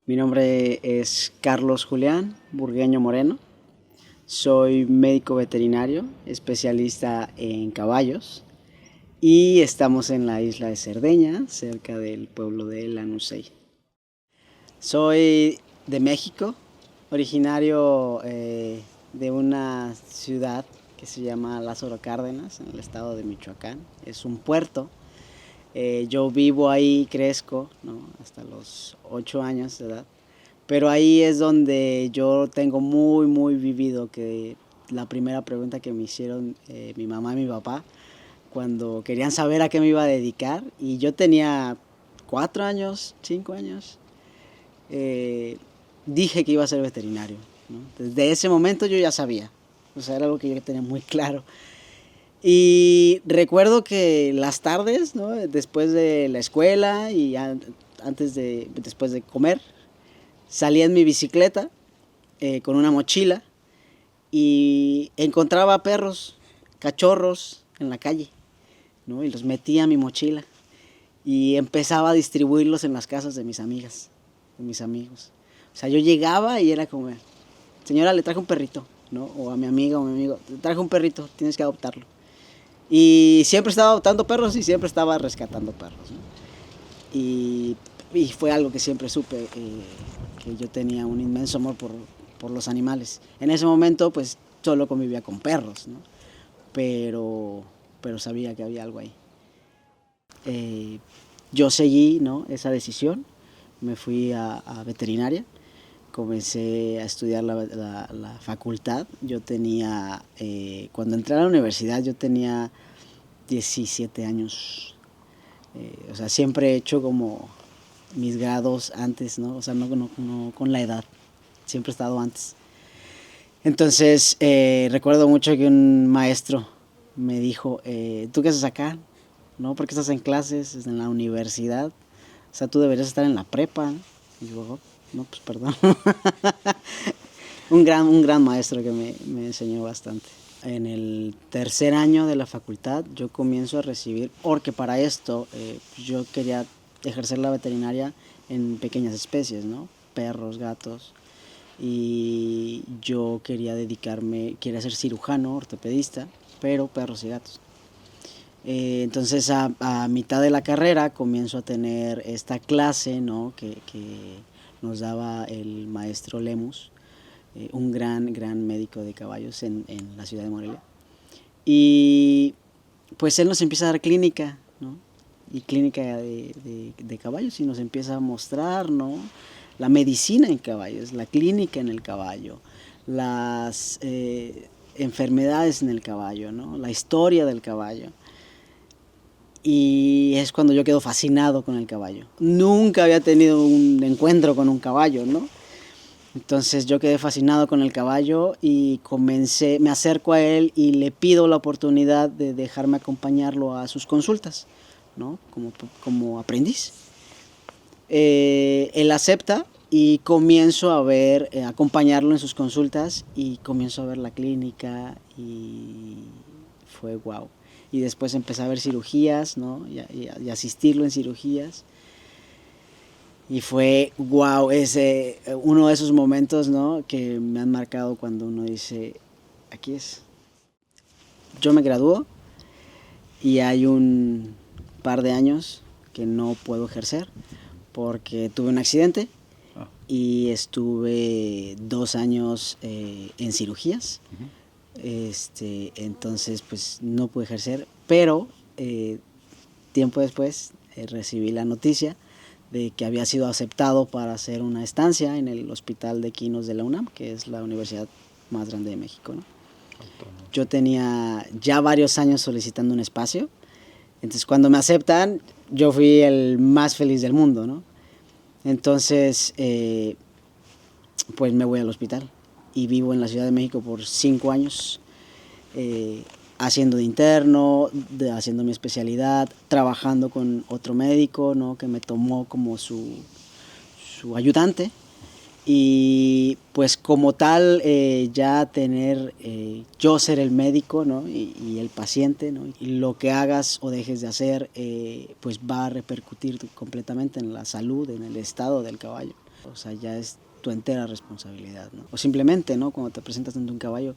Mi nombre es Carlos Julián Burgueño Moreno. Soy médico veterinario, especialista en caballos y estamos en la isla de Cerdeña, cerca del pueblo de Lanusei. Soy de México, originario de una ciudad que se llama Lázaro Cárdenas, en el estado de Michoacán. Es un puerto. Yo vivo ahí, crezco, ¿no? Hasta los 8 años de edad. Pero ahí es donde yo tengo muy vivido que la primera pregunta que me hicieron mi mamá y mi papá cuando querían saber a qué me iba a dedicar, y yo tenía 4 años, 5 años, eh, dije que iba a ser veterinario, ¿no? Desde ese momento yo ya sabía, o sea, era algo que yo tenía muy claro. Y recuerdo que las tardes, ¿no? Después de la escuela y después de comer, salía en mi bicicleta con una mochila y encontraba perros, cachorros en la calle, ¿no? Y los metía a mi mochila y empezaba a distribuirlos en las casas de mis amigas, de mis amigos. O sea, yo llegaba y era como, señora, le traje un perrito, ¿no? O a mi amiga o a mi amigo, le traje un perrito, tienes que adoptarlo. Y siempre estaba adoptando perros y siempre estaba rescatando perros, ¿no? Y, y fue algo que siempre supe, que yo tenía un inmenso amor por los animales. En ese momento pues solo convivía con perros, ¿no? pero, pero sabía que había algo ahí. Eh, yo seguí, ¿no? Esa decisión, me fui a veterinaria, comencé a estudiar la facultad. Yo tenía, cuando entré a la universidad yo tenía 17 años. O sea, siempre he hecho como mis grados antes, ¿no? O sea, no con la edad, siempre he estado antes. Entonces, recuerdo mucho que un maestro me dijo, ¿tú qué haces acá? ¿No? ¿Por qué estás en clases, en la universidad? O sea, tú deberías estar en la prepa. Y yo, "Oh, no, pues perdón". Un gran maestro que me enseñó bastante. En el tercer año de la facultad yo comienzo a recibir, porque para esto yo quería ejercer la veterinaria en pequeñas especies, ¿no? Perros, gatos, y yo quería dedicarme, quería ser cirujano, ortopedista, pero perros y gatos. Entonces a mitad de la carrera comienzo a tener esta clase, ¿no? que nos daba el maestro Lemus, un gran médico de caballos en la ciudad de Morelia. Y pues él nos empieza a dar clínica, ¿no? Y clínica de caballos, y nos empieza a mostrar, ¿no? La medicina en caballos, la clínica en el caballo, las enfermedades en el caballo, ¿no? La historia del caballo. Y es cuando yo quedo fascinado con el caballo. Nunca había tenido un encuentro con un caballo, ¿no? Entonces yo quedé fascinado con el caballo y comencé, me acerco a él y le pido la oportunidad de dejarme acompañarlo a sus consultas, ¿no? Como aprendiz. Él acepta y comienzo a ver, acompañarlo en sus consultas, y comienzo a ver la clínica y fue wow. Y después empecé a ver cirugías, ¿no? Y asistirlo en cirugías. Y fue wow, ese, uno de esos momentos, ¿no? Que me han marcado cuando uno dice, aquí es. Yo me graduó y hay un par de años que no puedo ejercer porque tuve un accidente y estuve 2 años en cirugías. Entonces pues no pude ejercer, pero tiempo después recibí la noticia de que había sido aceptado para hacer una estancia en el Hospital de Equinos de la UNAM, que es la universidad más grande de México, ¿no? Yo tenía ya varios años solicitando un espacio, entonces cuando me aceptan yo fui el más feliz del mundo, ¿no? Entonces pues me voy al hospital y vivo en la Ciudad de México por 5 años, haciendo de interno, haciendo mi especialidad, trabajando con otro médico, ¿no? Que me tomó como su ayudante. Y pues como tal, ya tener, yo ser el médico, ¿no? Y el paciente, ¿no? Y lo que hagas o dejes de hacer, pues va a repercutir completamente en la salud, en el estado del caballo. O sea, ya es tu entera responsabilidad, ¿no? O simplemente, ¿no? Cuando te presentas ante un caballo,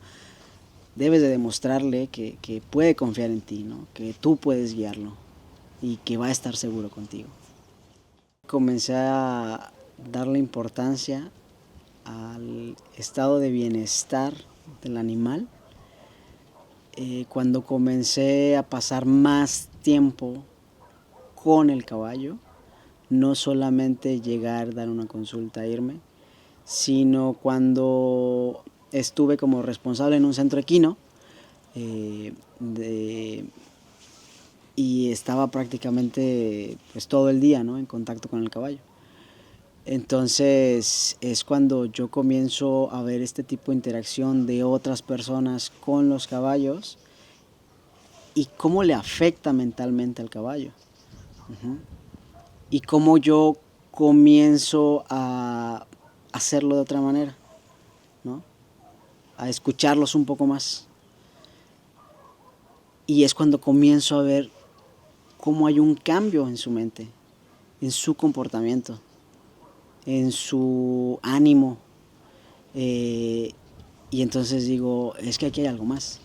debes de demostrarle que puede confiar en ti, ¿no? Que tú puedes guiarlo y que va a estar seguro contigo. Comencé a darle importancia al estado de bienestar del animal cuando comencé a pasar más tiempo con el caballo, no solamente llegar, dar una consulta, irme, sino cuando estuve como responsable en un centro equino y estaba prácticamente pues, todo el día, ¿no? En contacto con el caballo. Entonces es cuando yo comienzo a ver este tipo de interacción de otras personas con los caballos y cómo le afecta mentalmente al caballo. Y cómo yo comienzo a hacerlo de otra manera, ¿no? A escucharlos un poco más. Y es cuando comienzo a ver cómo hay un cambio en su mente, en su comportamiento, en su ánimo. Y entonces digo, es que aquí hay algo más,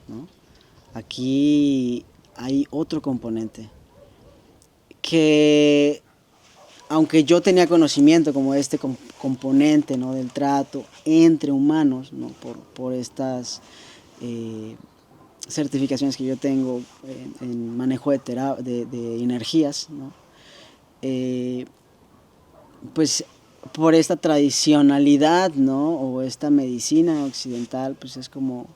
¿no? Aquí hay otro componente que, aunque yo tenía conocimiento como de este componente, ¿no? Del trato entre humanos, ¿no? por estas certificaciones que yo tengo en manejo de energías, ¿no? Pues por esta tradicionalidad, ¿no? O esta medicina occidental, pues es como,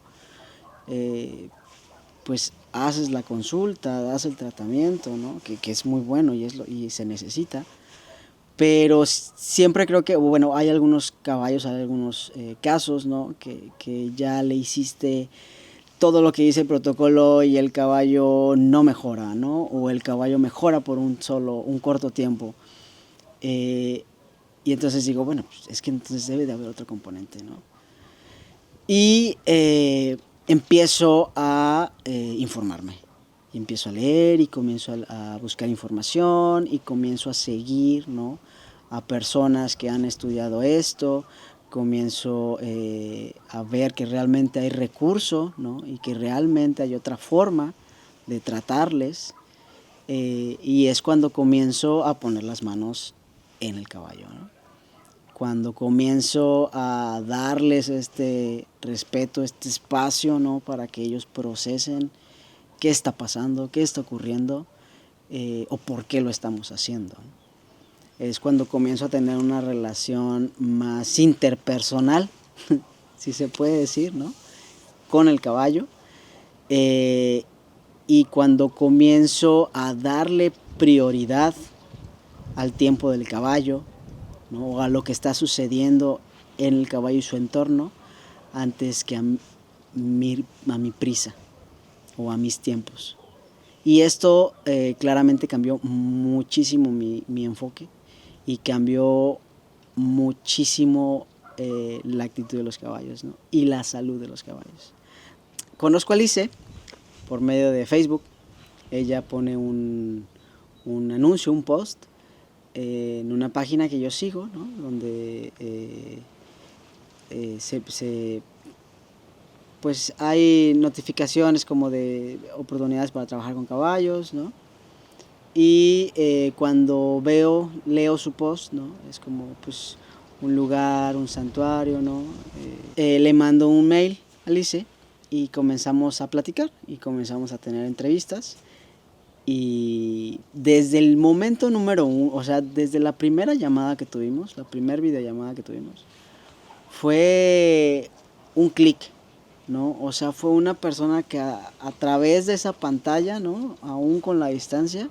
pues haces la consulta, das el tratamiento, ¿no? Que es muy bueno y se necesita. Pero siempre creo que, bueno, hay algunos caballos, hay algunos casos, ¿no? Que ya le hiciste todo lo que dice el protocolo y el caballo no mejora, ¿no? O el caballo mejora por un corto tiempo. Y entonces digo, bueno, pues es que entonces debe de haber otro componente, ¿no? Y empiezo a informarme. Y empiezo a leer y comienzo a buscar información y comienzo a seguir, ¿no? A personas que han estudiado esto, comienzo a ver que realmente hay recurso, ¿no? Y que realmente hay otra forma de tratarles, y es cuando comienzo a poner las manos en el caballo, ¿no? Cuando comienzo a darles este respeto, este espacio, ¿no? Para que ellos procesen qué está pasando, qué está ocurriendo, o por qué lo estamos haciendo, ¿no? Es cuando comienzo a tener una relación más interpersonal, si se puede decir, ¿no? Con el caballo, y cuando comienzo a darle prioridad al tiempo del caballo, ¿no? O a lo que está sucediendo en el caballo y su entorno, antes que a mi prisa o a mis tiempos. Y esto claramente cambió muchísimo mi enfoque y cambió muchísimo la actitud de los caballos, ¿no? Y la salud de los caballos. Conozco a Alice por medio de Facebook. Ella pone un anuncio, un post en una página que yo sigo, ¿no? Donde pues hay notificaciones como de oportunidades para trabajar con caballos, ¿no? Y cuando leo su post, ¿no? Es como pues un lugar, un santuario, ¿no? Le mando un mail a Alice y comenzamos a platicar y comenzamos a tener entrevistas. Y desde el momento número 1, o sea, desde la primera llamada que tuvimos, la primera videollamada que tuvimos, fue un clic, ¿no? O sea, fue una persona que a través de esa pantalla, ¿no? Aún con la distancia,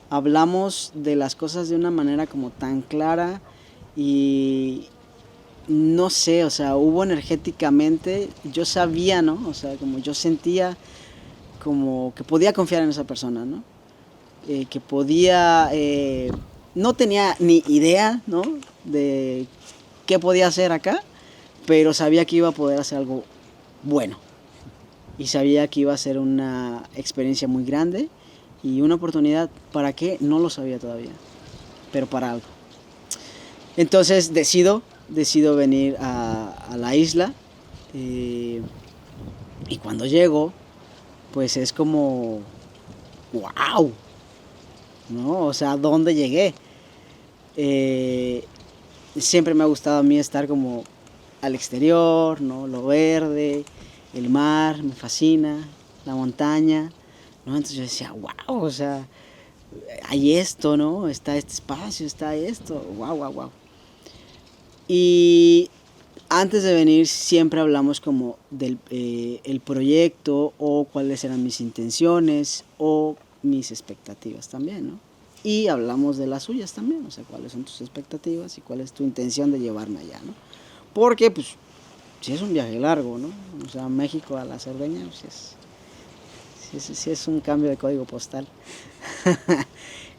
hablamos de las cosas de una manera como tan clara y no sé, o sea, hubo energéticamente, yo sabía, ¿no? O sea, como yo sentía como que podía confiar en esa persona, ¿no? Que podía, no tenía ni idea, ¿no? De qué podía hacer acá, pero sabía que iba a poder hacer algo bueno y sabía que iba a ser una experiencia muy grande y una oportunidad. ¿Para qué? No lo sabía todavía, pero para algo. Entonces decido venir a la isla, y cuando llego, pues es como, wow, ¿no? O sea, ¿a dónde llegué? Eh, Siempre me ha gustado a mí estar como al exterior, ¿no? Lo verde, el mar, me fascina, la montaña, ¿no? Entonces yo decía, wow, o sea, hay esto, ¿no? Está este espacio, está esto, wow, wow, wow. Y antes de venir siempre hablamos como del el proyecto o cuáles eran mis intenciones o mis expectativas también, ¿no? Y hablamos de las suyas también, o sea, cuáles son tus expectativas y cuál es tu intención de llevarme allá, ¿no? Porque, pues, si es un viaje largo, ¿no? O sea, México a la Cerdeña, pues, sí es un cambio de código postal.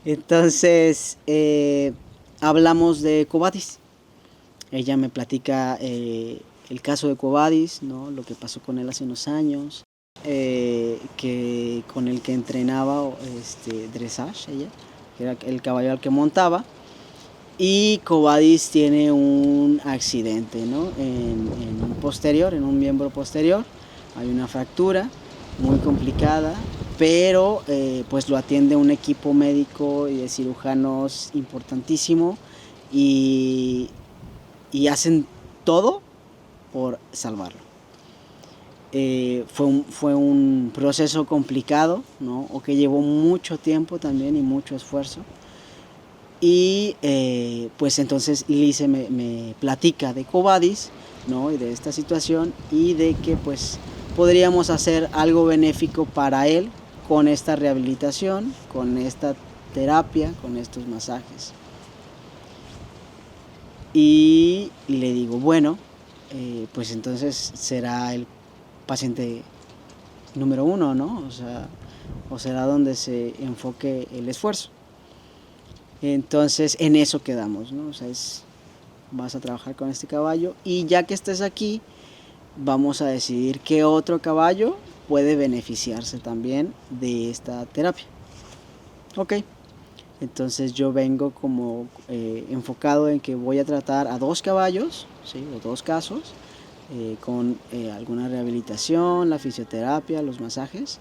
Entonces, hablamos de Ecovadis. Ella me platica el caso de Ecovadis, ¿no? Lo que pasó con él hace unos años, con el que entrenaba dressage, ella, que era el caballo al que montaba. Y Ecovadis tiene un accidente, ¿no? En un posterior, en un miembro posterior. Hay una fractura muy complicada, pero pues lo atiende un equipo médico y de cirujanos importantísimo y, y hacen todo por salvarlo. Fue un proceso complicado, ¿no? O que llevó mucho tiempo también y mucho esfuerzo. Y pues entonces Lice me platica de Ecovadis, ¿no? Y de esta situación y de que pues podríamos hacer algo benéfico para él con esta rehabilitación, con esta terapia, con estos masajes. Y le digo, bueno, pues entonces será el paciente número uno, ¿no? O será donde se enfoque el esfuerzo. Entonces, en eso quedamos, ¿no? O sea, vas a trabajar con este caballo y ya que estés aquí, vamos a decidir qué otro caballo puede beneficiarse también de esta terapia. Ok, entonces yo vengo como enfocado en que voy a tratar a 2 caballos, ¿sí? O 2 casos, con alguna rehabilitación, la fisioterapia, los masajes,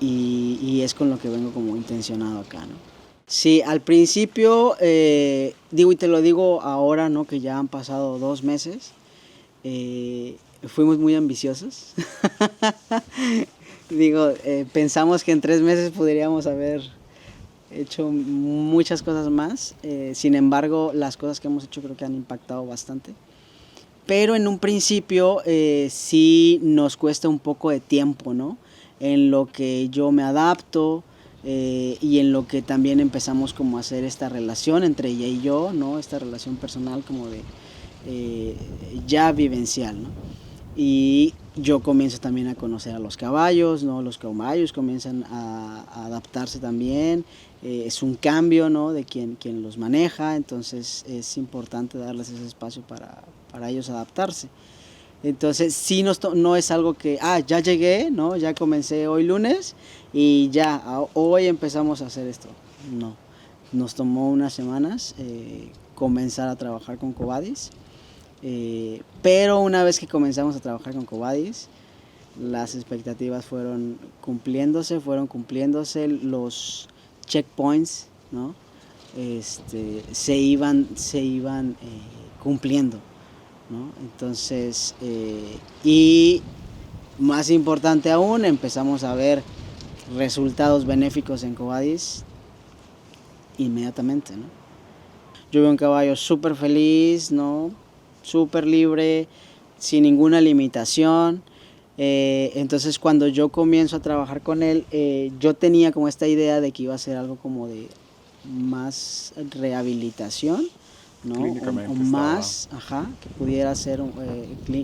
y es con lo que vengo como intencionado acá, ¿no? Sí, al principio, digo y te lo digo ahora, ¿no? Que ya han pasado 2 meses, fuimos muy ambiciosos. Digo, pensamos que en 3 meses podríamos haber hecho muchas cosas más. Sin embargo, las cosas que hemos hecho creo que han impactado bastante. Pero en un principio sí nos cuesta un poco de tiempo, ¿no? En lo que yo me adapto y en lo que también empezamos como a hacer esta relación entre ella y yo, ¿no? Esta relación personal como de ya vivencial, ¿no? Y yo comienzo también a conocer a los caballos, ¿no? Los caballos comienzan a adaptarse también. Es un cambio, ¿no? De quien los maneja, entonces es importante darles ese espacio para ellos adaptarse. Entonces sí no es algo que, ya llegué, ¿no? Ya comencé hoy lunes y ya, hoy empezamos a hacer esto. No, nos tomó unas semanas comenzar a trabajar con Ecovadis. Pero una vez que comenzamos a trabajar con Ecovadis, las expectativas fueron cumpliéndose los checkpoints, ¿no? Se iban cumpliendo, ¿no? Entonces, y más importante aún, empezamos a ver resultados benéficos en Ecovadis inmediatamente, ¿no? Yo veo un caballo súper feliz, ¿no? Súper libre, sin ninguna limitación. Entonces cuando yo comienzo a trabajar con él, yo tenía como esta idea de que iba a ser algo como de más rehabilitación, ¿no? Clínicamente o estaba. más, que pudiera ser,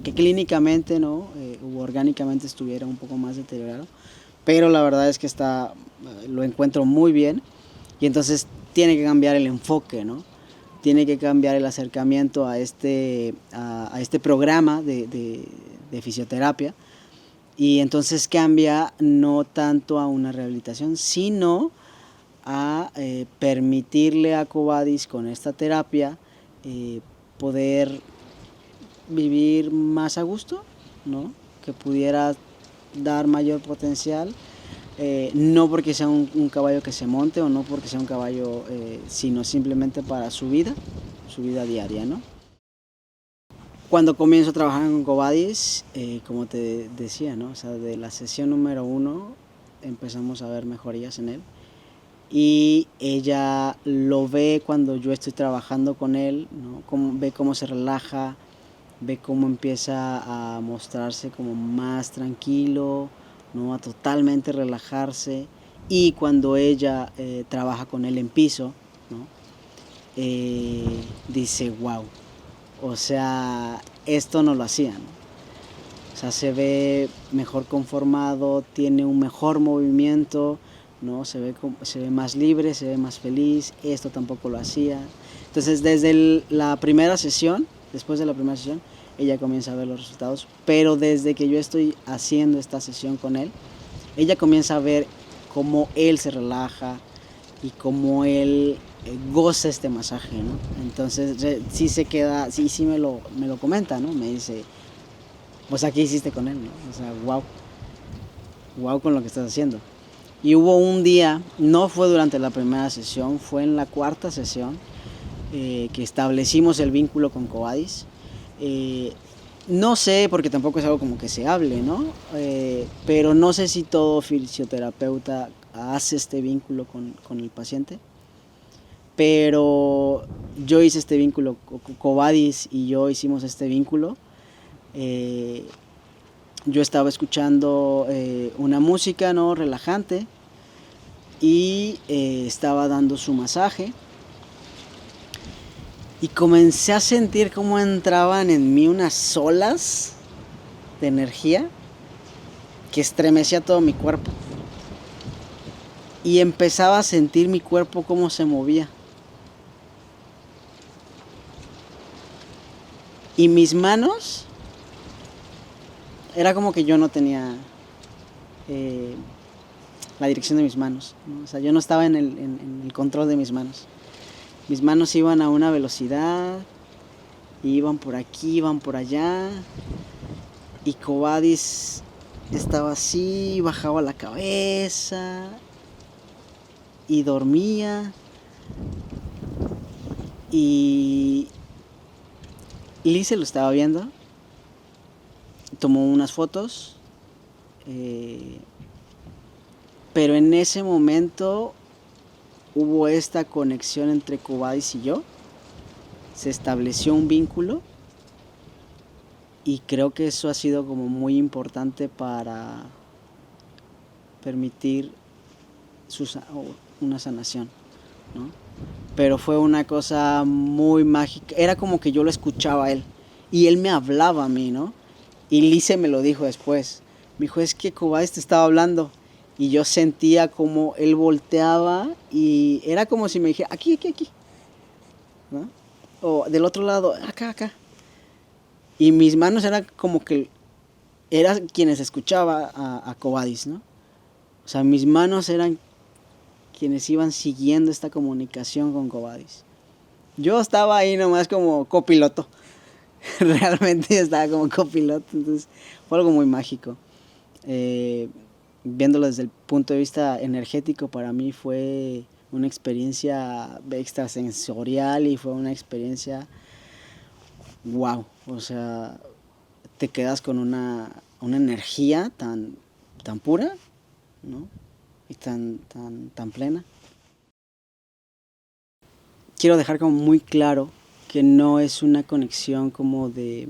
que clínicamente, ¿no? O orgánicamente estuviera un poco más deteriorado. Pero la verdad es que lo encuentro muy bien y entonces tiene que cambiar el enfoque, ¿no? Tiene que cambiar el acercamiento a este programa de fisioterapia y entonces cambia no tanto a una rehabilitación, sino a permitirle a Ecovadis con esta terapia poder vivir más a gusto, ¿no? Que pudiera dar mayor potencial, no porque sea un caballo que se monte o no porque sea un caballo, sino simplemente para su vida diaria, ¿no? Cuando comienzo a trabajar con Cobadis, como te decía, ¿no? O sea, de la sesión número 1 empezamos a ver mejorías en él. Y ella lo ve cuando yo estoy trabajando con él, ¿no? Ve cómo se relaja, ve cómo empieza a mostrarse como más tranquilo, ¿no? A totalmente relajarse. Y cuando ella trabaja con él en piso, ¿no? Dice, wow, o sea, esto no lo hacía, ¿no? O sea, se ve mejor conformado, tiene un mejor movimiento, ¿no? Se ve más libre, se ve más feliz. Esto tampoco lo hacía. Entonces, desde la primera sesión, después de la primera sesión, ella comienza a ver los resultados. Pero desde que yo estoy haciendo esta sesión con él, ella comienza a ver cómo él se relaja y cómo él goza este masaje, ¿no? Entonces, sí se queda, sí me lo comenta, ¿no? Me dice, pues aquí hiciste con él, ¿no? O sea, wow con lo que estás haciendo. Y hubo un día, no fue durante la primera sesión, fue en la cuarta sesión, que establecimos el vínculo con Cobadis. No sé, porque tampoco es algo como que se hable, ¿no? Pero no sé si todo fisioterapeuta hace este vínculo con el paciente. Pero yo hice este vínculo, Cobadis y yo hicimos este vínculo. Yo estaba escuchando una música, ¿no? Relajante, y estaba dando su masaje y comencé a sentir cómo entraban en mí unas olas de energía que estremecía todo mi cuerpo y empezaba a sentir mi cuerpo cómo se movía y mis manos, era como que yo no tenía la dirección de mis manos, ¿no? O sea, yo no estaba en el control de mis manos. Mis manos iban a una velocidad, iban por aquí, iban por allá, y Cobadis estaba así, bajaba la cabeza y dormía. Y Lice lo estaba viendo, tomó unas fotos, pero en ese momento hubo esta conexión entre Cobadis y yo, se estableció un vínculo y creo que eso ha sido como muy importante para permitir una sanación, ¿no? Pero fue una cosa muy mágica, era como que yo lo escuchaba a él y él me hablaba a mí, ¿no? Y Lice me lo dijo después, me dijo, es que Cobadis te estaba hablando, y yo sentía como él volteaba y era como si me dijera, aquí, ¿no? O del otro lado, acá. Y mis manos eran como que era quienes escuchaba a Cobadis, ¿no? O sea, mis manos eran quienes iban siguiendo esta comunicación con Cobadis. Yo estaba ahí nomás como copiloto. Realmente estaba como copiloto. Entonces fue algo muy mágico. Viéndolo desde el punto de vista energético, para mí fue una experiencia extrasensorial y fue una experiencia wow. O sea, te quedas con una energía tan pura, ¿no? Y tan plena. Quiero dejar como muy claro que no es una conexión como de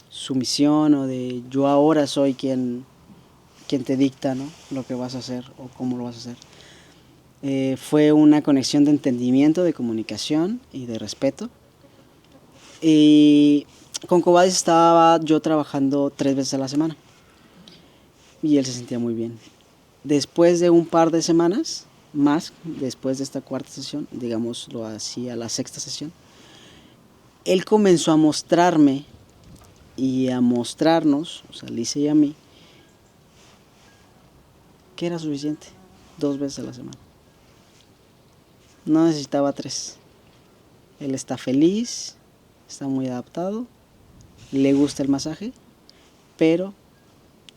sumisión o de yo ahora soy quien te dicta, ¿no? Lo que vas a hacer o cómo lo vas a hacer. Fue una conexión de entendimiento, de comunicación y de respeto. Y con Cobadis estaba yo trabajando 3 veces a la semana y él se sentía muy bien. Después de un par de semanas más, después de esta cuarta sesión, digámoslo así, a la sexta sesión, él comenzó a mostrarme y a mostrarnos, o sea, a Lice y a mí, que era suficiente, 2 veces a la semana. No necesitaba 3. Él está feliz, está muy adaptado, le gusta el masaje, pero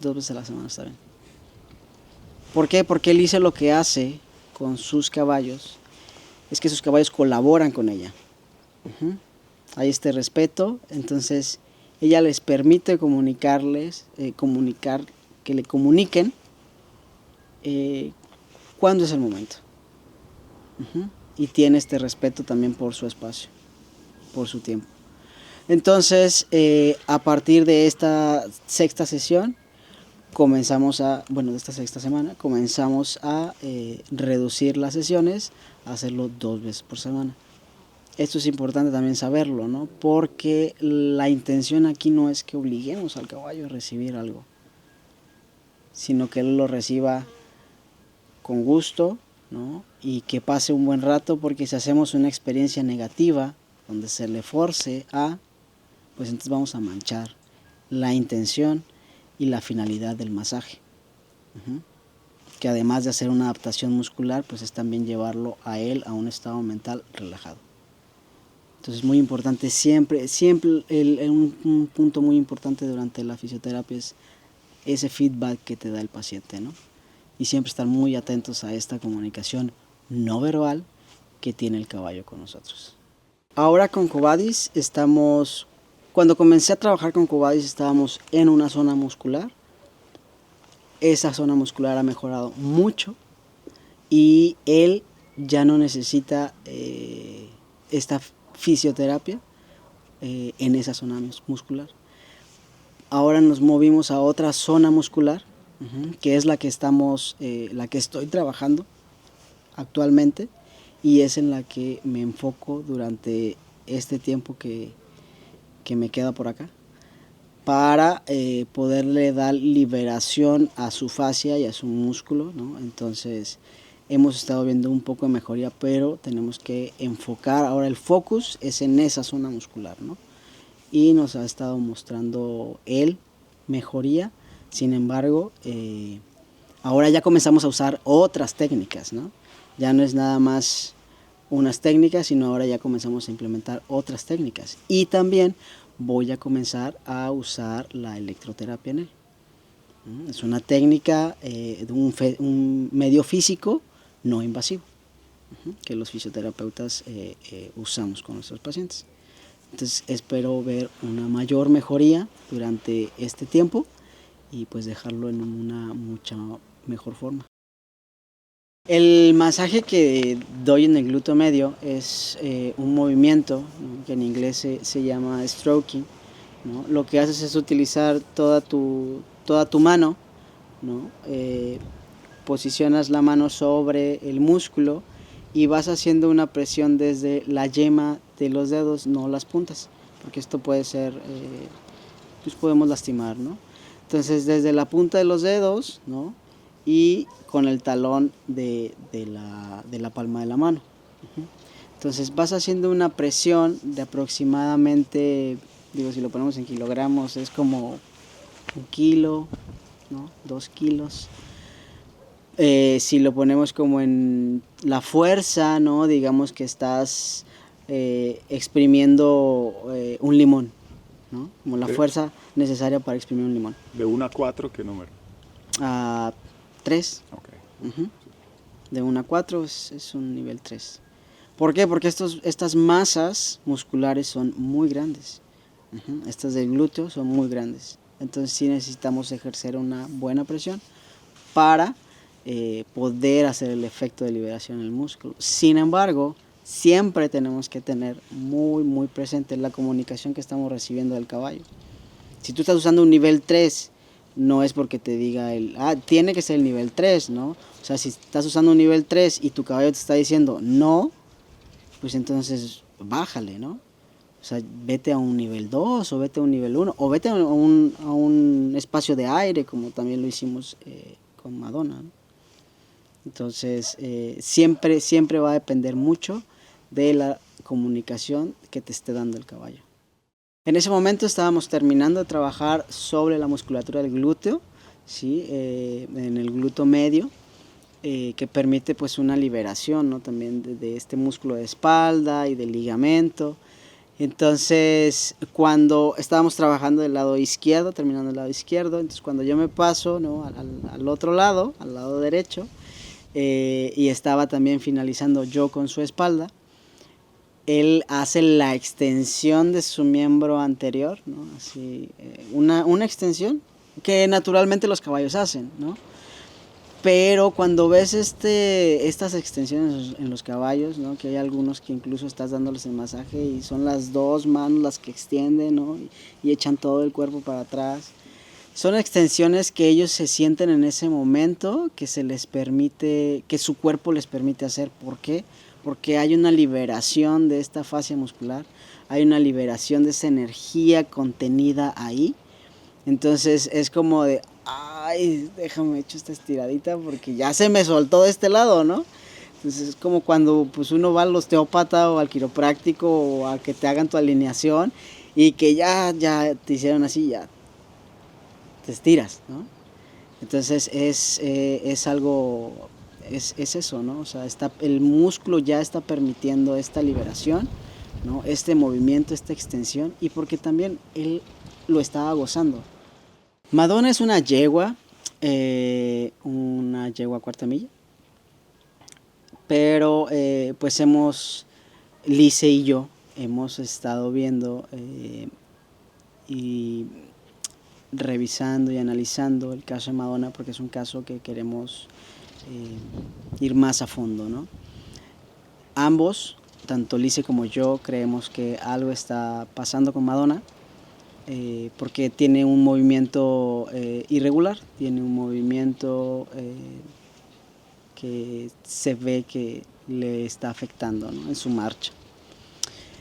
2 veces a la semana está bien. ¿Por qué? Porque Elise lo que hace con sus caballos es que sus caballos colaboran con ella. Hay este respeto, entonces ella les permite comunicarles, que le comuniquen cuándo es el momento. Y tiene este respeto también por su espacio, por su tiempo. Entonces, a partir de esta sexta sesión, de esta sexta semana, comenzamos a reducir las sesiones, a hacerlo 2 veces por semana. Esto es importante también saberlo, ¿no? Porque la intención aquí no es que obliguemos al caballo a recibir algo, sino que él lo reciba con gusto, ¿no? Y que pase un buen rato, porque si hacemos una experiencia negativa, donde se le force a, pues entonces vamos a manchar la intención y la finalidad del masaje. Que además de hacer una adaptación muscular, pues es también llevarlo a él a un estado mental relajado. Entonces, muy importante, siempre un punto muy importante durante la fisioterapia es ese feedback que te da el paciente, ¿no? Y siempre estar muy atentos a esta comunicación no verbal que tiene el caballo con nosotros. Ahora con Quo Vadis cuando comencé a trabajar con Quo Vadis estábamos en una zona muscular. Esa zona muscular ha mejorado mucho y él ya no necesita esta fisioterapia en esa zona muscular. Ahora nos movimos a otra zona muscular, que es la que estoy trabajando actualmente, y es en la que me enfoco durante este tiempo que me queda por acá, para poderle dar liberación a su fascia y a su músculo, ¿no? Entonces hemos estado viendo un poco de mejoría, pero tenemos que enfocar, ahora el focus es en esa zona muscular, ¿no? Y nos ha estado mostrando él mejoría. Sin embargo, ahora ya comenzamos a usar otras técnicas, ¿no? Ya no es nada más unas técnicas, sino ahora ya comenzamos a implementar otras técnicas. Y también voy a comenzar a usar la electroterapia en él. Es una técnica de un medio físico no invasivo, que los fisioterapeutas usamos con nuestros pacientes. Entonces espero ver una mayor mejoría durante este tiempo y pues dejarlo en una mucha mejor forma. El masaje que doy en el glúteo medio es un movimiento, ¿no? Que en inglés se llama stroking, ¿no? Lo que haces es utilizar toda tu mano, ¿no? Posicionas la mano sobre el músculo y vas haciendo una presión desde la yema de los dedos, no las puntas, porque esto puede ser, pues podemos lastimar, ¿no? Entonces desde la punta de los dedos, ¿no? Y con el talón de la palma de la mano. Entonces vas haciendo una presión de aproximadamente, si lo ponemos en kilogramos, es como 1 kilo, ¿no? 2 kilos. Si lo ponemos como en la fuerza, ¿no? Digamos que estás exprimiendo un limón, ¿no? Como la fuerza necesaria para exprimir un limón. ¿De 1 a 4 qué número? 3. Okay. De 1 a 4 es un nivel 3. ¿Por qué? Porque estas masas musculares son muy grandes. Estas del glúteo son muy grandes. Entonces sí necesitamos ejercer una buena presión para poder hacer el efecto de liberación en el músculo. Sin embargo, siempre tenemos que tener muy, muy presente la comunicación que estamos recibiendo del caballo. Si tú estás usando un nivel 3, no es porque te diga tiene que ser el nivel 3, ¿no? O sea, si estás usando un nivel 3 y tu caballo te está diciendo no, pues entonces bájale, ¿no? O sea, vete a un nivel 2 o vete a un nivel 1 o vete a un espacio de aire, como también lo hicimos con Madonna, ¿no? Entonces, siempre va a depender mucho de la comunicación que te esté dando el caballo. En ese momento estábamos terminando de trabajar sobre la musculatura del glúteo, ¿sí? En el glúteo medio, que permite pues una liberación, ¿no? También de este músculo de espalda y del ligamento. Entonces, cuando estábamos trabajando del lado izquierdo, terminando el lado izquierdo, entonces cuando yo me paso, ¿no? al otro lado, al lado derecho, y estaba también finalizando yo con su espalda, él hace la extensión de su miembro anterior, ¿no? Así, una extensión que naturalmente los caballos hacen, ¿no? Pero cuando ves estas extensiones en los caballos, ¿no? Que hay algunos que incluso estás dándoles el masaje y son las dos manos las que extienden, ¿no? Y echan todo el cuerpo para atrás. Son extensiones que ellos se sienten en ese momento, que se les permite, que su cuerpo les permite hacer. ¿Por qué? Porque hay una liberación de esta fascia muscular, hay una liberación de esa energía contenida ahí. Entonces es como de, ay, déjame echar esta estiradita porque ya se me soltó de este lado, ¿no? Entonces es como cuando pues uno va al osteópata o al quiropráctico o a que te hagan tu alineación y que ya te hicieron así, ya te estiras, ¿no? Entonces es algo, es eso, ¿no? O sea, el músculo ya está permitiendo esta liberación, ¿no? Este movimiento, esta extensión, y porque también él lo estaba gozando. Madonna es una yegua cuarta milla, pero pues Lice y yo, hemos estado viendo y revisando y analizando el caso de Madonna porque es un caso que queremos ir más a fondo, ¿no? Ambos, tanto Lice como yo, creemos que algo está pasando con Madonna porque tiene un movimiento irregular, tiene un movimiento que se ve que le está afectando, ¿no? En su marcha.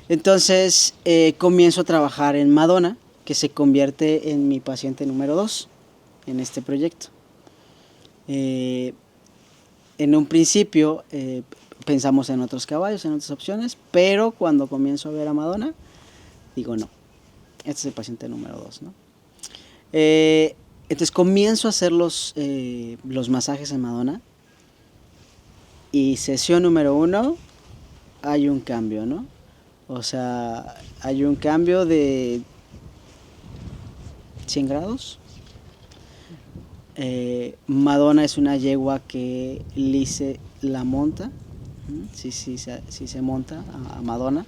Entonces comienzo a trabajar en Madonna, que se convierte en mi paciente número 2 en este proyecto. En un principio pensamos en otros caballos, en otras opciones, pero cuando comienzo a ver a Madonna, digo no, este es el paciente número 2, ¿no? Entonces comienzo a hacer los masajes en Madonna y sesión número 1 hay un cambio, ¿no? O sea, hay un cambio de 100 grados. Madonna es una yegua que Lice la monta, sí se monta a Madonna.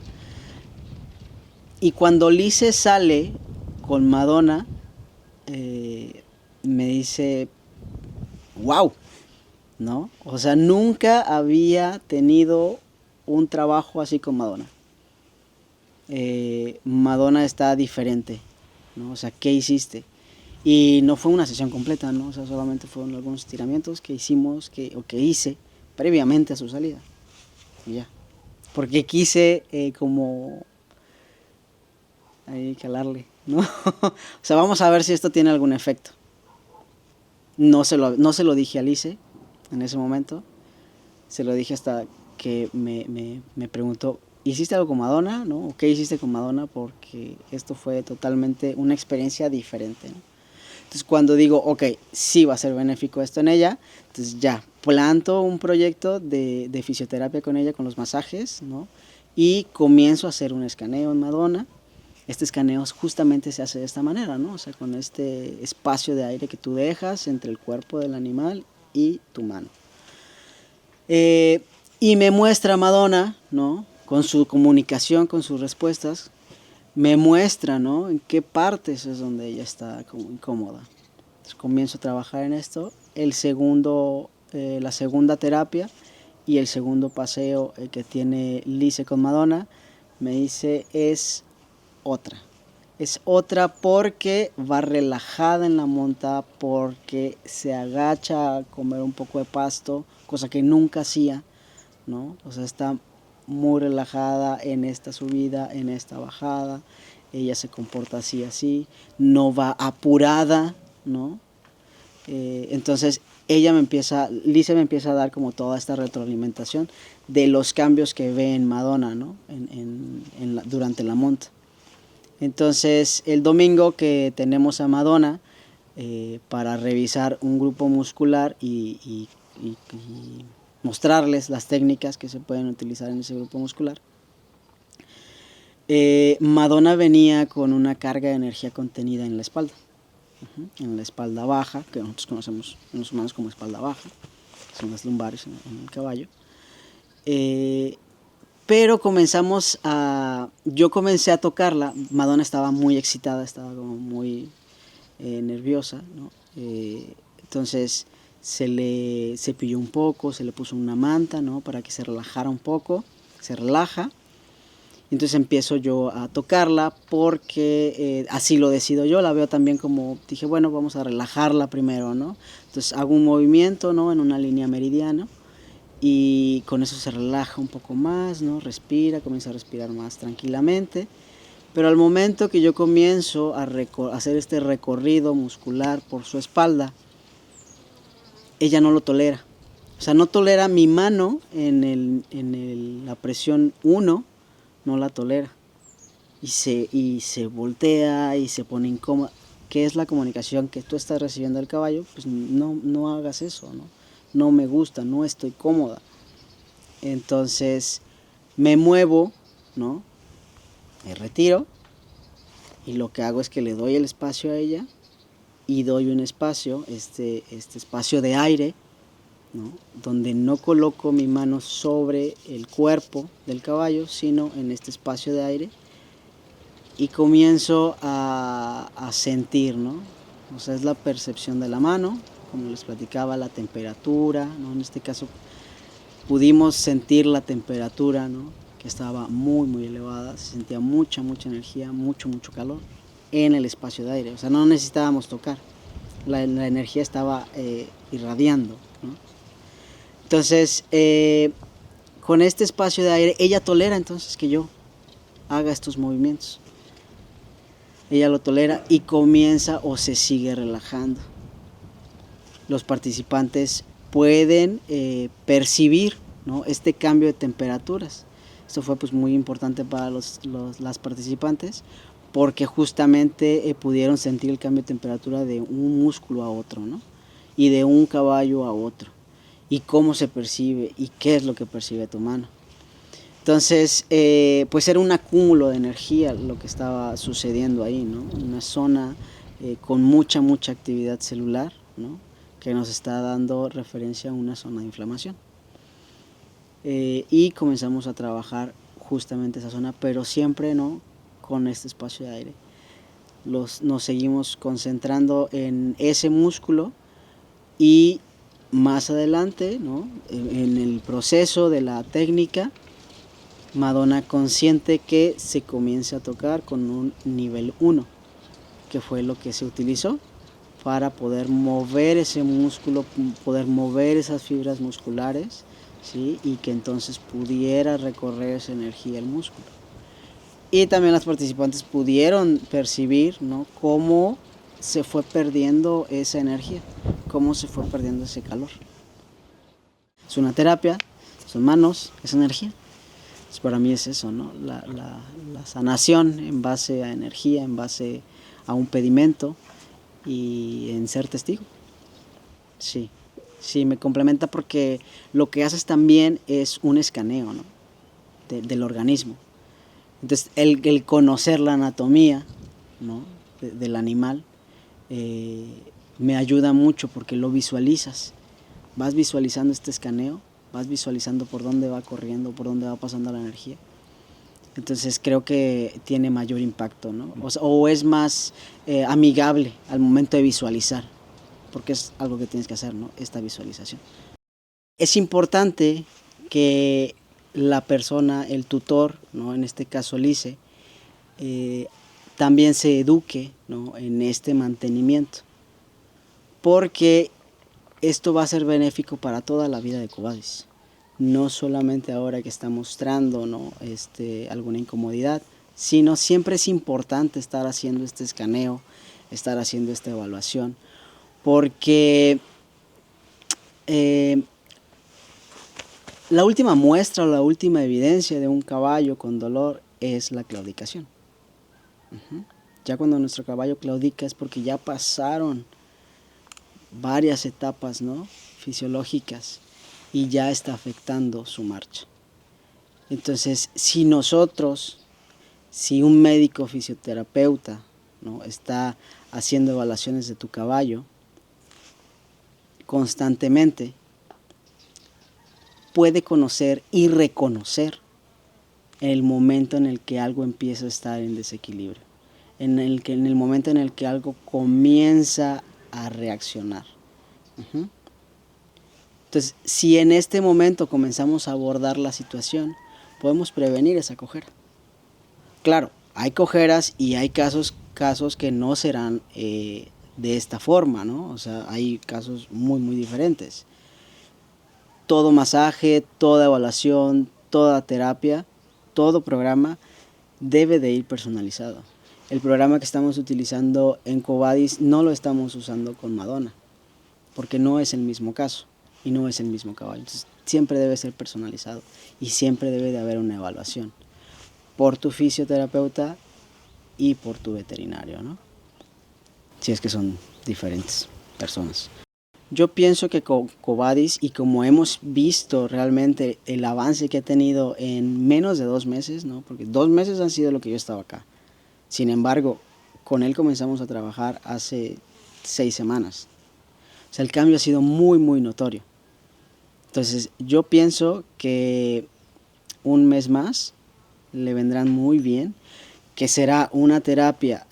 Y cuando Lice sale con Madonna, me dice, wow, ¿no? O sea, nunca había tenido un trabajo así con Madonna. Madonna está diferente, ¿no? O sea, ¿qué hiciste? Y no fue una sesión completa, ¿no? O sea, solamente fueron algunos estiramientos que hicimos, que hice previamente a su salida. Y ya. Porque quise como ahí calarle, ¿no? O sea, vamos a ver si esto tiene algún efecto. No se lo dije a Lice en ese momento. Se lo dije hasta que me preguntó, ¿hiciste algo con Madonna? ¿No? ¿O qué hiciste con Madonna? Porque esto fue totalmente una experiencia diferente, ¿no? Entonces cuando digo, ok, sí va a ser benéfico esto en ella, entonces ya planto un proyecto de fisioterapia con ella, con los masajes, ¿no? Y comienzo a hacer un escaneo en Madonna. Este escaneo justamente se hace de esta manera, ¿no? O sea, con este espacio de aire que tú dejas entre el cuerpo del animal y tu mano. Y me muestra Madonna, ¿no? Con su comunicación, con sus respuestas, me muestra, ¿no? En qué partes es donde ella está como incómoda. Entonces comienzo a trabajar en esto. La segunda terapia y el segundo paseo que tiene Lice con Madonna, me dice es otra. Es otra porque va relajada en la monta, porque se agacha a comer un poco de pasto, cosa que nunca hacía, ¿no? O sea, está muy relajada en esta subida, en esta bajada. Ella se comporta así, no va apurada, ¿no? Entonces Lice me empieza a dar como toda esta retroalimentación de los cambios que ve en Madonna, ¿no? Durante la monta. Entonces el domingo que tenemos a Madonna para revisar un grupo muscular y mostrarles las técnicas que se pueden utilizar en ese grupo muscular, Madonna venía con una carga de energía contenida en la espalda, en la espalda baja, que nosotros conocemos en los humanos como espalda baja, son las lumbares en el caballo. Pero yo comencé a tocarla, Madonna estaba muy excitada, estaba como muy nerviosa, ¿no? Entonces se le cepilló un poco, se le puso una manta, ¿no? Para que se relajara un poco, se relaja. Entonces empiezo yo a tocarla porque así lo decido yo, la veo también como, dije, bueno, vamos a relajarla primero, ¿no? Entonces hago un movimiento, ¿no? En una línea meridiana y con eso se relaja un poco más, ¿no? Respira, comienza a respirar más tranquilamente. Pero al momento que yo comienzo a hacer este recorrido muscular por su espalda, ella no lo tolera. O sea, no tolera mi mano en la presión 1, no la tolera. Y se voltea y se pone incómoda. ¿Qué es la comunicación que tú estás recibiendo del caballo? Pues no hagas eso, ¿no? No me gusta, no estoy cómoda. Entonces me muevo, ¿no? Me retiro y lo que hago es que le doy el espacio a ella y doy un espacio, este espacio de aire, ¿no? Donde no coloco mi mano sobre el cuerpo del caballo, sino en este espacio de aire y comienzo a sentir, ¿no? O sea, es la percepción de la mano, como les platicaba, la temperatura, ¿no? En este caso pudimos sentir la temperatura, ¿no? Que estaba muy elevada, se sentía mucha energía, mucho calor en el espacio de aire, o sea, no necesitábamos tocar, la energía estaba irradiando, ¿no? Entonces, con este espacio de aire, ella tolera entonces que yo haga estos movimientos. Ella lo tolera y comienza o se sigue relajando. Los participantes pueden percibir, ¿no? Este cambio de temperaturas. Esto fue pues muy importante para las participantes porque justamente pudieron sentir el cambio de temperatura de un músculo a otro, ¿no? Y de un caballo a otro. Y cómo se percibe y qué es lo que percibe tu mano. Entonces, pues era un acúmulo de energía lo que estaba sucediendo ahí, ¿no? Una zona con mucha actividad celular, ¿no? Que nos está dando referencia a una zona de inflamación. Y comenzamos a trabajar justamente esa zona, pero siempre, ¿no? Con este espacio de aire. Nos seguimos concentrando en ese músculo y más adelante, ¿no? En el proceso de la técnica, Madonna consiente que se comience a tocar con un nivel 1, que fue lo que se utilizó para poder mover ese músculo, poder mover esas fibras musculares, ¿sí? Y que entonces pudiera recorrer esa energía el músculo. Y también las participantes pudieron percibir, ¿no? Cómo se fue perdiendo esa energía, cómo se fue perdiendo ese calor. Es una terapia, son manos, es energía. Pues para mí es eso, ¿no? La sanación en base a energía, en base a un pedimento y en ser testigo. Sí, me complementa porque lo que haces también es un escaneo, ¿no? Del organismo. Entonces, el conocer la anatomía, ¿no? Del animal me ayuda mucho porque lo visualizas. Vas visualizando este escaneo, vas visualizando por dónde va corriendo, por dónde va pasando la energía. Entonces creo que tiene mayor impacto, ¿no? O es más amigable al momento de visualizar, porque es algo que tienes que hacer, ¿no? Esta visualización. Es importante que la persona, el tutor, ¿no? En este caso Lice, también se eduque, ¿no? En este mantenimiento, porque esto va a ser benéfico para toda la vida de Cobadis. No solamente ahora que está mostrando, ¿no? Alguna incomodidad, sino siempre es importante estar haciendo este escaneo, estar haciendo esta evaluación, porque la última muestra o la última evidencia de un caballo con dolor es la claudicación. Ya cuando nuestro caballo claudica es porque ya pasaron varias etapas, ¿no? Fisiológicas y ya está afectando su marcha. Entonces, si nosotros Si un médico fisioterapeuta, ¿no?, está haciendo evaluaciones de tu caballo constantemente, puede conocer y reconocer el momento en el que algo empieza a estar en desequilibrio, en el momento en el que algo comienza a reaccionar. Entonces, si en este momento comenzamos a abordar la situación, podemos prevenir esa cojera. Claro, hay cojeras y hay casos que no serán de esta forma, ¿no? O sea, hay casos muy diferentes. Todo masaje, toda evaluación, toda terapia, todo programa debe de ir personalizado. El programa que estamos utilizando en Covadis no lo estamos usando con Madonna, porque no es el mismo caso y no es el mismo caballo. Entonces, siempre debe ser personalizado y siempre debe de haber una evaluación por tu fisioterapeuta y por tu veterinario, ¿no? Si es que son diferentes personas. Yo pienso que con Covadis, y como hemos visto realmente el avance que ha tenido en menos de 2 meses, ¿no?, porque 2 meses han sido lo que yo estaba acá. Sin embargo, con él comenzamos a trabajar hace 6 semanas. O sea, el cambio ha sido muy notorio. Entonces, yo pienso que un mes más le vendrán muy bien, que será una terapia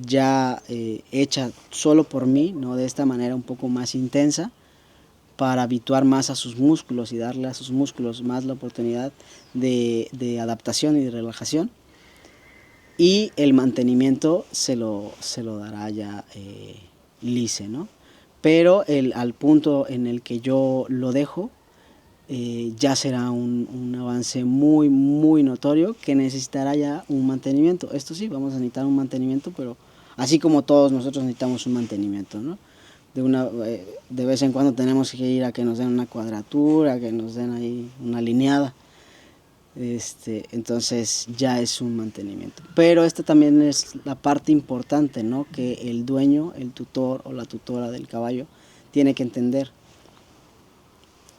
ya hecha solo por mí, ¿no?, de esta manera un poco más intensa, para habituar más a sus músculos y darle a sus músculos más la oportunidad de adaptación y de relajación. Y el mantenimiento se lo dará ya Lice, ¿no? Pero al punto en el que yo lo dejo, ya será un avance muy notorio, que necesitará ya un mantenimiento. Esto sí, vamos a necesitar un mantenimiento, pero así como todos nosotros necesitamos un mantenimiento, ¿no? De vez en cuando tenemos que ir a que nos den una cuadratura, que nos den ahí una lineada. Entonces ya es un mantenimiento. Pero esta también es la parte importante, ¿no?, que el dueño, el tutor o la tutora del caballo tiene que entender.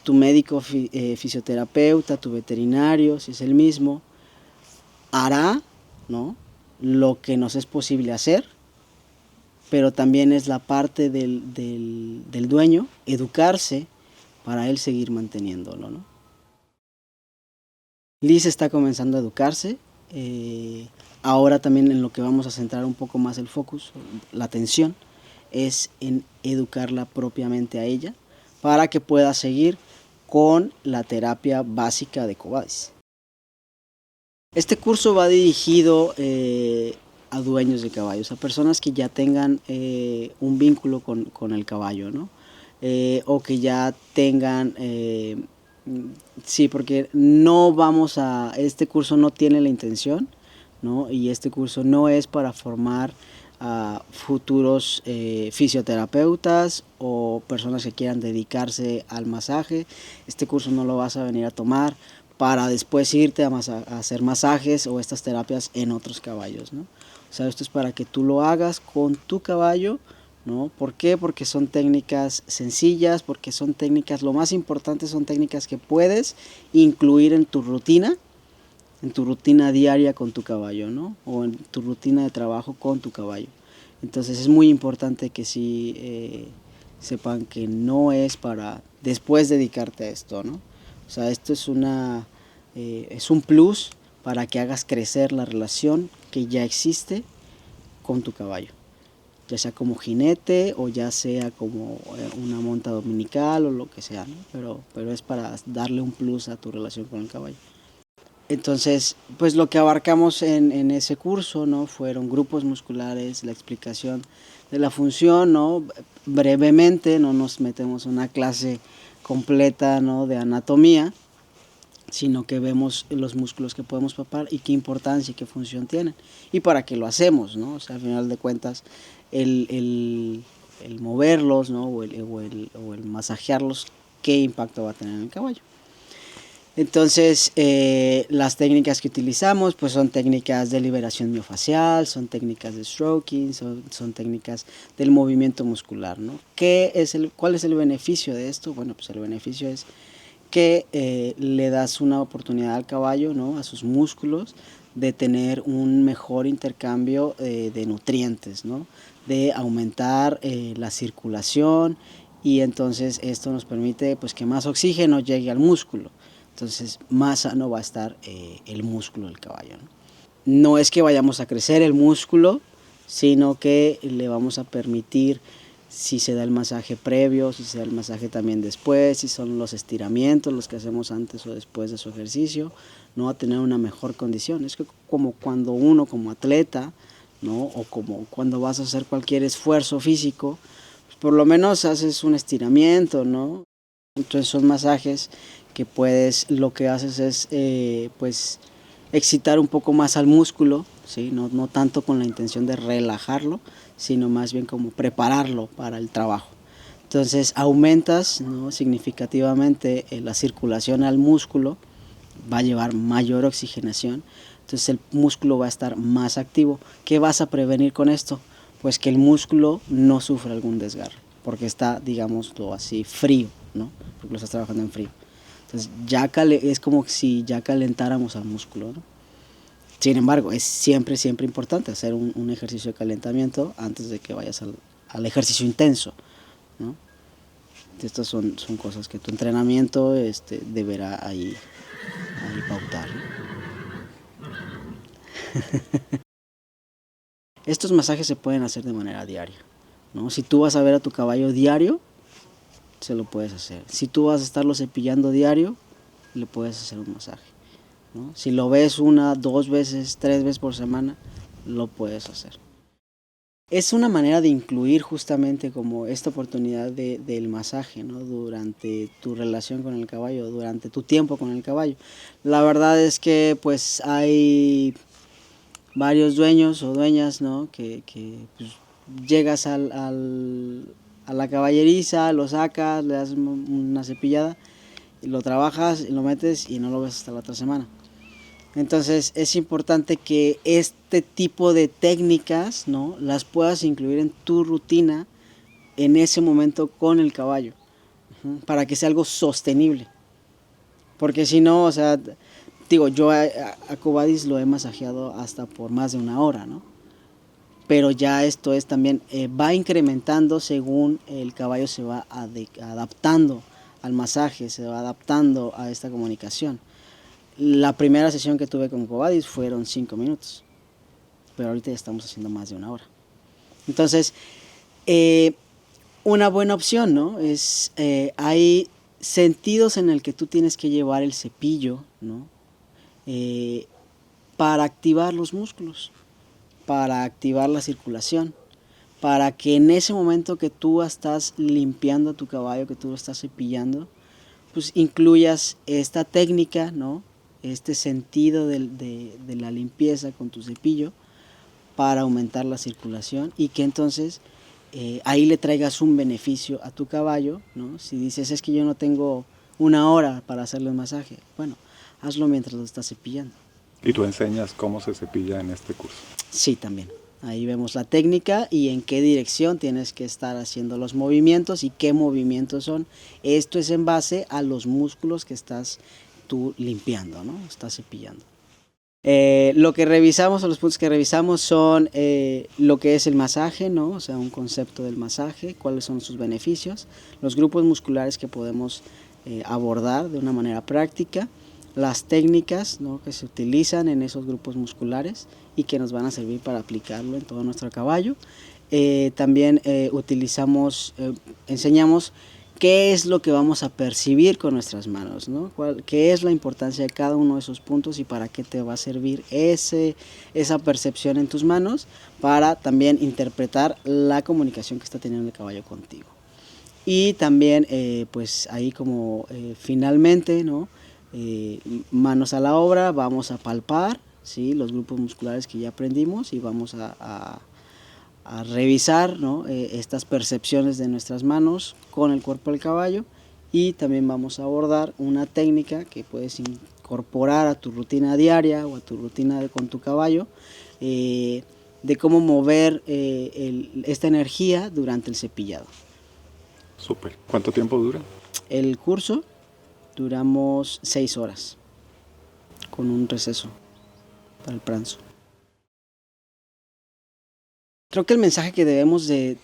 Tu médico fisioterapeuta, tu veterinario, si es el mismo, hará, ¿no?, lo que nos es posible hacer, pero también es la parte del dueño educarse para él seguir manteniéndolo, ¿no? Liz está comenzando a educarse. Ahora también en lo que vamos a centrar un poco más el focus, la atención, es en educarla propiamente a ella para que pueda seguir con la terapia básica de Covadis. Este curso va dirigido a dueños de caballos, a personas que ya tengan un vínculo con el caballo, ¿no? O que ya tengan... sí, porque no vamos a... Este curso no tiene la intención, ¿no? Y este curso no es para formar a futuros fisioterapeutas o personas que quieran dedicarse al masaje. Este curso no lo vas a venir a tomar para después irte a hacer masajes o estas terapias en otros caballos, ¿no? O sea, esto es para que tú lo hagas con tu caballo, ¿no? ¿Por qué? Porque son técnicas sencillas, porque son técnicas, lo más importante son técnicas que puedes incluir en tu rutina diaria con tu caballo, ¿no? O en tu rutina de trabajo con tu caballo. Entonces es muy importante que sí sepan que no es para después dedicarte a esto, ¿no? O sea, esto es es un plus para que hagas crecer la relación que ya existe con tu caballo, ya sea como jinete o ya sea como una monta dominical o lo que sea, ¿no? Pero es para darle un plus a tu relación con el caballo. Entonces, pues lo que abarcamos en ese curso, ¿no?, fueron grupos musculares, la explicación de la función, ¿no? Brevemente, no nos metemos en una clase completa, ¿no?, de anatomía, sino que vemos los músculos que podemos palpar y qué importancia y qué función tienen y para qué lo hacemos, ¿no? O sea, al final de cuentas, el moverlos, ¿no?, o el masajearlos, qué impacto va a tener en el caballo. Entonces, las técnicas que utilizamos pues son técnicas de liberación miofacial, son técnicas de stroking, son técnicas del movimiento muscular, ¿no? ¿Cuál es el beneficio de esto? Bueno, pues el beneficio es que le das una oportunidad al caballo, ¿no?, a sus músculos, de tener un mejor intercambio de nutrientes, ¿no? De aumentar la circulación, y entonces esto nos permite pues que más oxígeno llegue al músculo, entonces más sano va a estar el músculo del caballo, ¿no? No es que vayamos a crecer el músculo, sino que le vamos a permitir, si se da el masaje previo, si se da el masaje también después, si son los estiramientos los que hacemos antes o después de su ejercicio, no va a tener una mejor condición. Es que como cuando uno como atleta, ¿no? O como cuando vas a hacer cualquier esfuerzo físico, pues por lo menos haces un estiramiento, ¿no? Entonces son masajes que lo que haces es pues excitar un poco más al músculo, ¿sí? No tanto con la intención de relajarlo, sino más bien como prepararlo para el trabajo. Entonces aumentas, ¿no? Significativamente la circulación al músculo, va a llevar mayor oxigenación, entonces el músculo va a estar más activo. ¿Qué vas a prevenir con esto? Pues que el músculo no sufra algún desgarre, porque está, digámoslo así, frío, ¿no? Porque lo estás trabajando en frío. Entonces es como si ya calentáramos al músculo, ¿no? Sin embargo, es siempre importante hacer un ejercicio de calentamiento antes de que vayas al ejercicio intenso, ¿no? Estas son cosas que tu entrenamiento deberá ahí pautar, ¿no? Estos masajes se pueden hacer de manera diaria, ¿no? Si tú vas a ver a tu caballo diario, se lo puedes hacer. Si tú vas a estarlo cepillando diario, le puedes hacer un masaje, ¿no? Si lo ves 1, 2 veces, 3 veces por semana, lo puedes hacer. Es una manera de incluir justamente como esta oportunidad del masaje, ¿no? Durante tu relación con el caballo, durante tu tiempo con el caballo. La verdad es que pues hay varios dueños o dueñas, ¿no? Que pues, llegas a la caballeriza, lo sacas, le das una cepillada, y lo trabajas, y lo metes y no lo ves hasta la otra semana. Entonces es importante que este tipo de técnicas, ¿no? Las puedas incluir en tu rutina en ese momento con el caballo, para que sea algo sostenible. Porque si no, o sea, digo, yo a Cobadis lo he masajeado hasta por más de 1 hora, ¿no? Pero ya esto es también, va incrementando según el caballo se va adaptando al masaje, se va adaptando a esta comunicación. La primera sesión que tuve con Cobadis fueron 5 minutos, pero ahorita ya estamos haciendo más de 1 hora. Entonces, una buena opción, ¿no? Hay sentidos en el que tú tienes que llevar el cepillo, ¿no? Para activar los músculos, para activar la circulación, para que en ese momento que tú estás limpiando a tu caballo, que tú lo estás cepillando, pues incluyas esta técnica, ¿no? Este sentido de la limpieza con tu cepillo para aumentar la circulación, y que entonces ahí le traigas un beneficio a tu caballo, ¿no? Si dices, es que yo no tengo 1 hora para hacerle un masaje, bueno, hazlo mientras lo estás cepillando. ¿Y tú enseñas cómo se cepilla en este curso? Sí, también. Ahí vemos la técnica y en qué dirección tienes que estar haciendo los movimientos y qué movimientos son. Esto es en base a los músculos que estás tú limpiando, ¿no? Estás cepillando. Lo que revisamos, o los puntos que revisamos son lo que es el masaje, ¿no? O sea, un concepto del masaje, cuáles son sus beneficios, los grupos musculares que podemos abordar de una manera práctica, las técnicas, ¿no? Que se utilizan en esos grupos musculares y que nos van a servir para aplicarlo en todo nuestro caballo. También enseñamos qué es lo que vamos a percibir con nuestras manos, ¿no? ¿Qué es la importancia de cada uno de esos puntos y para qué te va a servir esa percepción en tus manos para también interpretar la comunicación que está teniendo el caballo contigo? Y también, pues ahí como finalmente, ¿no? Manos a la obra, vamos a palpar, ¿sí? Los grupos musculares que ya aprendimos y vamos a revisar, ¿no? Estas percepciones de nuestras manos con el cuerpo del caballo, y también vamos a abordar una técnica que puedes incorporar a tu rutina diaria o a tu rutina con tu caballo, de cómo mover esta energía durante el cepillado. Súper. ¿Cuánto tiempo dura? El curso duramos 6 horas con un receso. para el pranzo. Creo que el mensaje que debemos de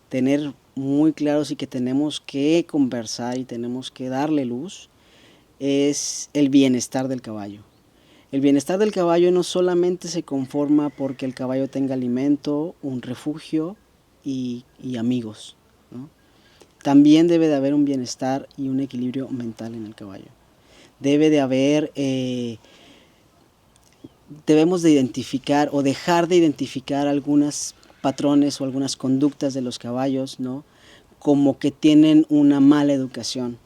tener muy claros y que tenemos que conversar y tenemos que darle luz es el bienestar del caballo. El bienestar del caballo no solamente se conforma porque el caballo tenga alimento, un refugio y amigos, ¿no? También debe de haber un bienestar y un equilibrio mental en el caballo. Debe de haber, debemos de identificar o dejar de identificar algunos patrones o algunas conductas de los caballos, ¿no? Como que tienen una mala educación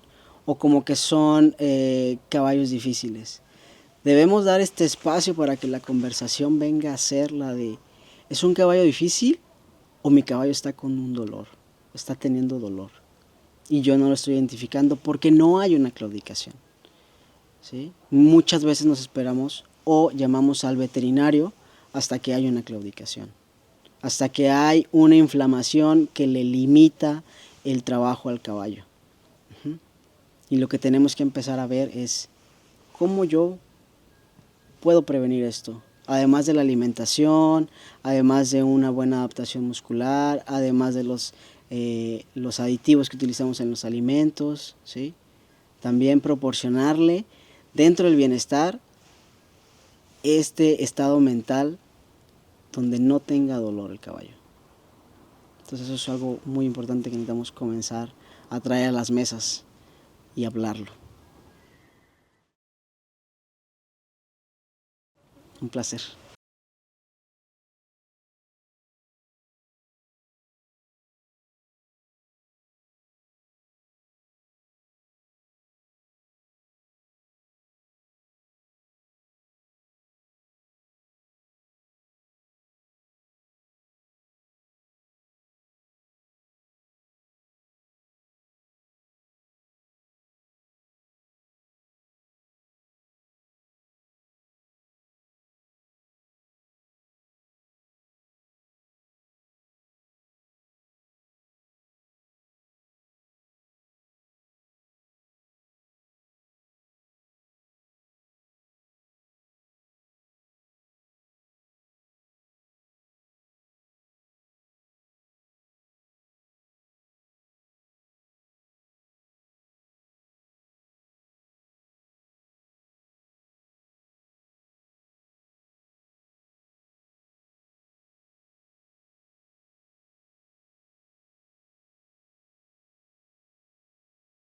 o como que son caballos difíciles. Debemos dar este espacio para que la conversación venga a ser la de, ¿es un caballo difícil o mi caballo está con un dolor? Está teniendo dolor. Y yo no lo estoy identificando porque no hay una claudicación, ¿sí? Muchas veces nos esperamos o llamamos al veterinario hasta que hay una claudicación, hasta que hay una inflamación que le limita el trabajo al caballo. Y lo que tenemos que empezar a ver es cómo yo puedo prevenir esto. Además de la alimentación, además de una buena adaptación muscular, además de los aditivos que utilizamos en los alimentos, ¿sí? También proporcionarle dentro del bienestar este estado mental donde no tenga dolor el caballo. Entonces eso es algo muy importante que necesitamos comenzar a traer a las mesas y hablarlo. Un placer.